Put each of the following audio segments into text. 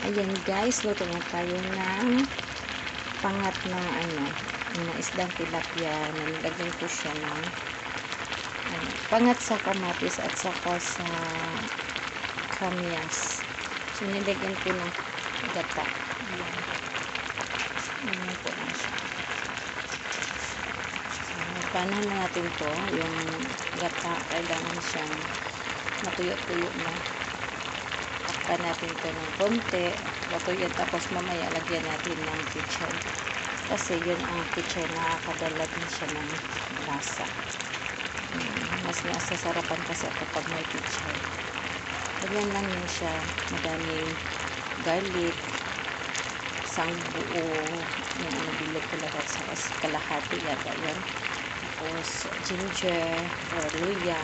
Ayan guys, luto na tayo ng pangat ng isdang tilapia. Nilagyan ko siya ng pangat sa kamatis at saka sa kamyas. So nilagyan ko ng gata. Ayan. Ayan po na siya. So panahan na natin to. Yung gata, kailangan siyang matuyo-tuyo na. Takpan natin to ng konti. Matuyo, tapos mamaya lagyan natin ng pichay. Kasi yun ang pichay, nakakadalag na siya ng lasa. Mas nasasarapan kasi kapag may pichay. Lagyan lang yun siya. Madaming garlic, isang buo, yung bilog talaga sa kalahati yata yun. Tapos ginger, or luya,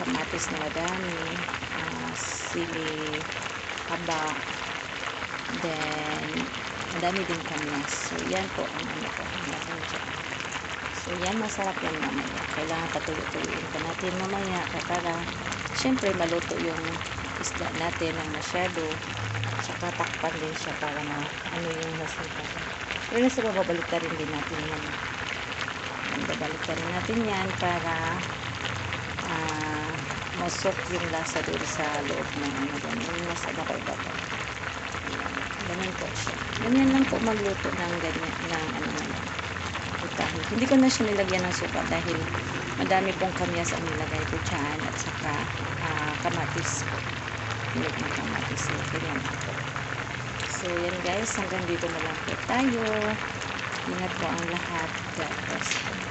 kamatis na madami, sili, haba, then madami din kamyas. So yan po ang ko. So yan, masarap yan mamaya. Kailangan patuloy-tuloyin pa natin mamaya para syempre maluto yung isda natin ng masyado. Saka takpan din siya para yung nasuka. Pero nasa babalik-tarin din natin yan. Babalik-tarin natin yan para masok yung lasa doon sa loob ng yung nasa baka-baka. Ganyan po siya. Ganyan lang po magluto ng ganyan, ng putahe. Hindi ko na siya nilagyan ng suka dahil madami pong kamyas ang nilagay ko dyan at saka kamatis po. Nilagyan ng kamatis. Ganyan po. So yan guys, hanggang dito na lang po tayo. Ingat po ang lahat. God bless.